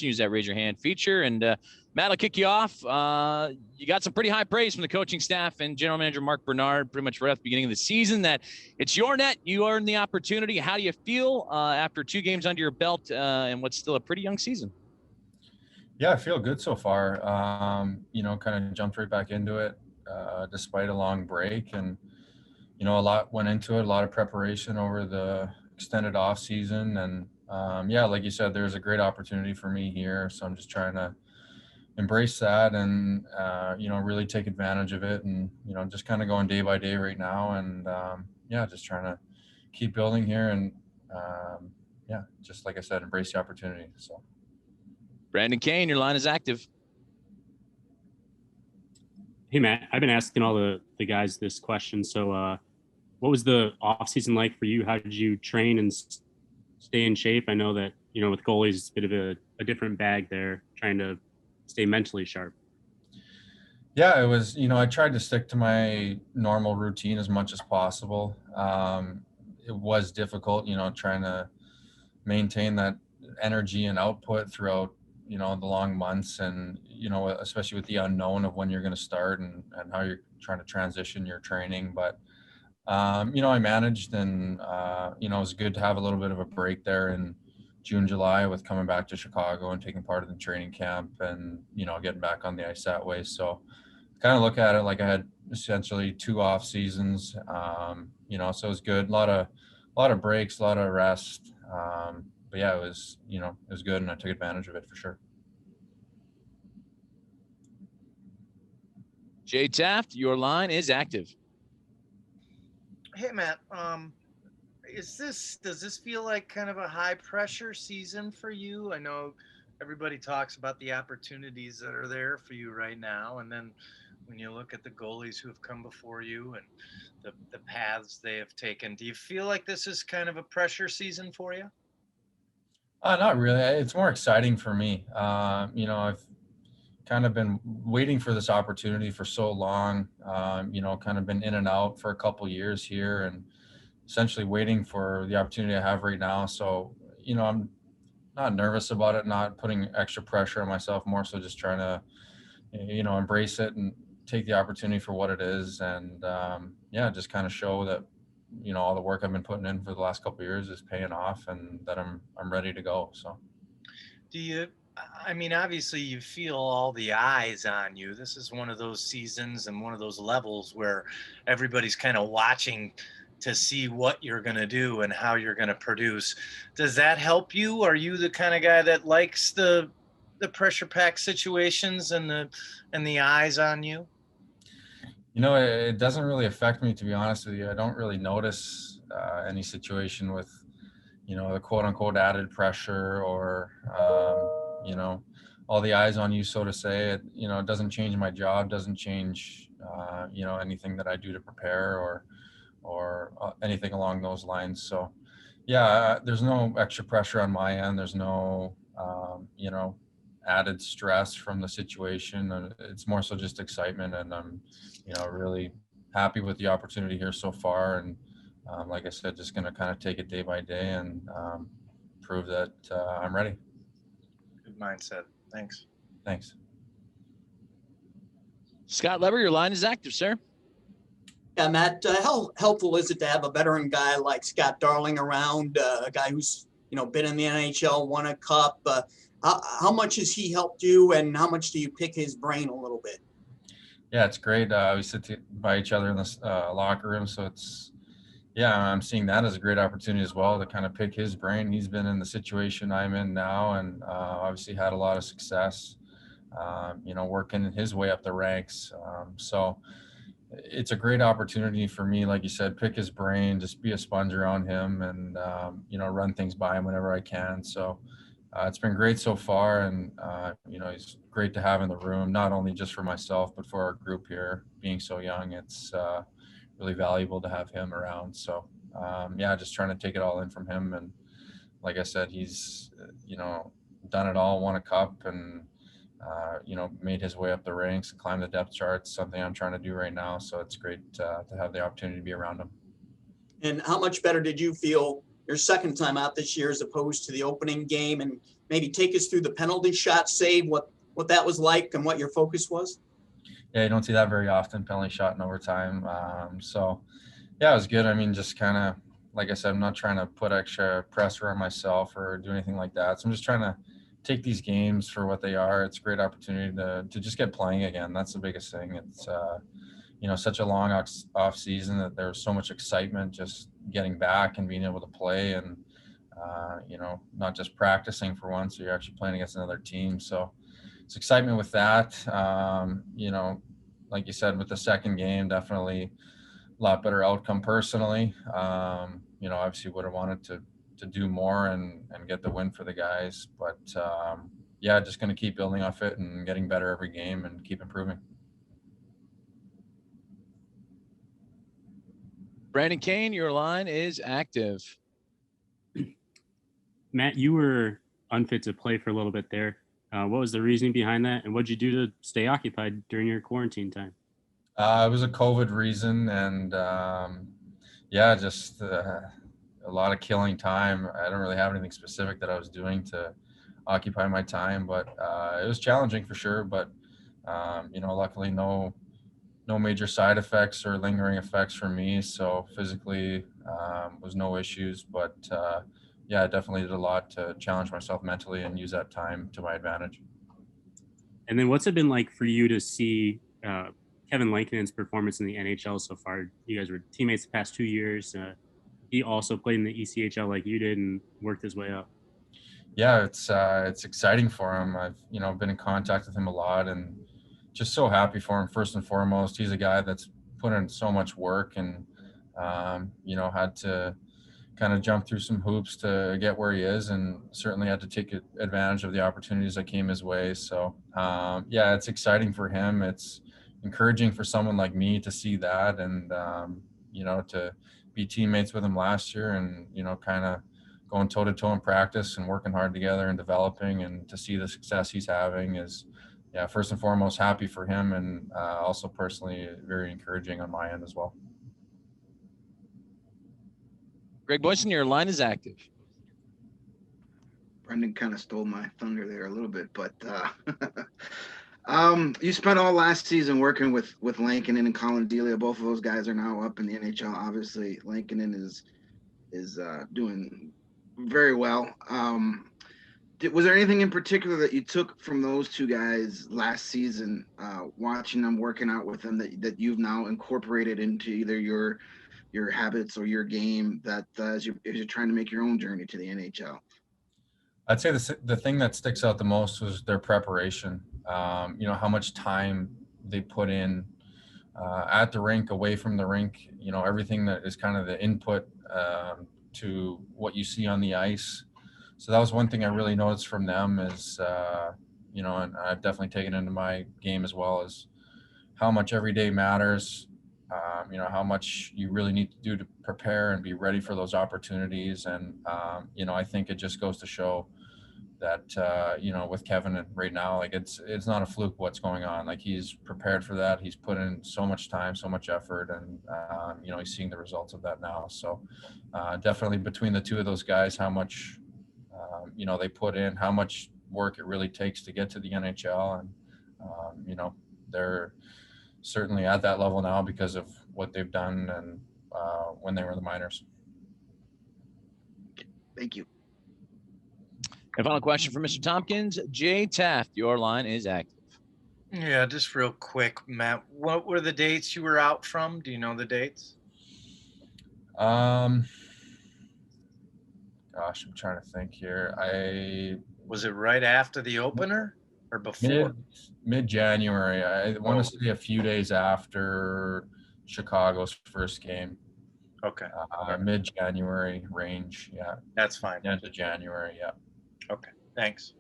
use that raise your hand feature. And Matt, I'll kick you off. You got some pretty high praise from the coaching staff and general manager Mark Bernard pretty much right at the beginning of the season that it's your net. You earned the opportunity. How do you feel after 2 games under your belt and what's still a pretty young season? Yeah, I feel good so far. Kind of jumped right back into it despite a long break. And, a lot went into it, a lot of preparation over the extended off season. And like you said, there's a great opportunity for me here. So I'm just trying to embrace that and, really take advantage of it. And, just kind of going day by day right now. And just trying to keep building here. And just like I said, embrace the opportunity. So. Brandon Kane, your line is active. Hey, Matt, I've been asking all the guys this question. So what was the off season like for you? How did you train and stay in shape? I know that, with goalies, it's a bit of a different bag there, trying to stay mentally sharp. Yeah, it was, I tried to stick to my normal routine as much as possible. It was difficult, trying to maintain that energy and output throughout, the long months and, especially with the unknown of when you're going to start and how you're trying to transition your training. But, I managed and, it was good to have a little bit of a break there in June, July with coming back to Chicago and taking part in the training camp and, getting back on the ice that way. So kind of look at it like I had essentially 2 off seasons, so it was good. A lot of breaks, a lot of rest. But yeah, it was good and I took advantage of it for sure. Jay Taft, your line is active. Hey, Matt, does this feel like kind of a high pressure season for you? I know everybody talks about the opportunities that are there for you right now. And then when you look at the goalies who have come before you and the paths they have taken, do you feel like this is kind of a pressure season for you? Not really. It's more exciting for me. I've kind of been waiting for this opportunity for so long, kind of been in and out for a couple years here and essentially waiting for the opportunity I have right now. So, I'm not nervous about it, not putting extra pressure on myself, more so just trying to, embrace it and take the opportunity for what it is. And just kind of show that, all the work I've been putting in for the last couple of years is paying off and that I'm ready to go. So obviously you feel all the eyes on you. This is one of those seasons and one of those levels where everybody's kind of watching to see what you're going to do and how you're going to produce. Does that help you? Are you the kind of guy that likes the pressure packed situations and the eyes on you? It doesn't really affect me, to be honest with you. I don't really notice any situation with, the quote unquote added pressure or, all the eyes on you, so to say. It doesn't change my job, doesn't change, anything that I do to prepare or anything along those lines. So, there's no extra pressure on my end. There's no, added stress from the situation. It's more so just excitement, and I'm, really happy with the opportunity here so far. And like I said, just going to kind of take it day by day and prove that I'm ready. Good mindset. Thanks. Scott Lever, your line is active, sir. Yeah, Matt, how helpful is it to have a veteran guy like Scott Darling around, a guy who's, been in the NHL, won a cup? How much has he helped you, and how much do you pick his brain a little bit? Yeah, it's great. We sit by each other in the locker room, so I'm seeing that as a great opportunity as well to kind of pick his brain. He's been in the situation I'm in now and obviously had a lot of success, working his way up the ranks. So it's a great opportunity for me, like you said, pick his brain, just be a sponge around him and, run things by him whenever I can. So it's been great so far. And, he's great to have in the room, not only just for myself, but for our group here. Being so young, it's really valuable to have him around. So, just trying to take it all in from him. And like I said, he's, done it all, won a cup and, made his way up the ranks and climbed the depth charts, something I'm trying to do right now. So it's great to have the opportunity to be around him. And how much better did you feel your second time out this year as opposed to the opening game? And maybe take us through the penalty shot save, what that was like and what your focus was? Yeah, you don't see that very often, penalty shot in overtime. So, yeah, it was good. I mean, just kind of, like I said, I'm not trying to put extra pressure on myself or do anything like that. So I'm just trying to take these games for what they are. It's a great opportunity to just get playing again. That's the biggest thing. It's, such a long off season that there was so much excitement just getting back and being able to play and, not just practicing for once, so you're actually playing against another team. So it's excitement with that. Like you said, with the second game, definitely a lot better outcome personally. Obviously would have wanted to do more and get the win for the guys, but just going to keep building off it and getting better every game and keep improving. Brandon Kane, your line is active. Matt, you were unfit to play for a little bit there. What was the reasoning behind that, and what did you do to stay occupied during your quarantine time? It was a COVID reason, and just a lot of killing time. I don't really have anything specific that I was doing to occupy my time, but it was challenging for sure. But luckily no major side effects or lingering effects for me. So physically was no issues, but I definitely did a lot to challenge myself mentally and use that time to my advantage. And then what's it been like for you to see Kevin Lankinen's performance in the NHL so far? You guys were teammates the past 2 years. He also played in the ECHL like you did and worked his way up. Yeah, it's exciting for him. I've been in contact with him a lot and just so happy for him. First and foremost, he's a guy that's put in so much work and had to kind of jump through some hoops to get where he is, and certainly had to take advantage of the opportunities that came his way. So it's exciting for him. It's encouraging for someone like me to see that and to be teammates with him last year and kind of going toe to toe in practice and working hard together and developing, and to see the success he's having is first and foremost happy for him, and also personally very encouraging on my end as well. Greg Boyson, your line is active. Brendan kind of stole my thunder there a little bit, but you spent all last season working with Lankinen and Colin Delia. Both of those guys are now up in the NHL. Obviously, Lankinen is doing very well. Was there anything in particular that you took from those two guys last season, watching them, working out with them, that you've now incorporated into either your habits or your game that as you're trying to make your own journey to the NHL? I'd say the thing that sticks out the most was their preparation. How much time they put in at the rink, away from the rink, everything that is kind of the input to what you see on the ice. So that was one thing I really noticed from them is, and I've definitely taken into my game as well, is how much every day matters. How much you really need to do to prepare and be ready for those opportunities. And, I think it just goes to show that, with Kevin right now, like it's not a fluke what's going on. Like he's prepared for that. He's put in so much time, so much effort, and, he's seeing the results of that now. So definitely between the two of those guys, how much, they put in, how much work it really takes to get to the NHL. And, they're certainly at that level now because of what they've done and when they were in the minors. Thank you. A final question for Mr. Tomkins. Jay Taft, your line is active. Yeah, just real quick, Matt. What were the dates you were out from? Do you know the dates? Gosh, I'm trying to think here. Was it right after the opener or before? Mid-January. I want to say a few days after Chicago's first game. Okay. Mid-January range. Yeah. That's fine. End of January. Yeah. Okay. Thanks.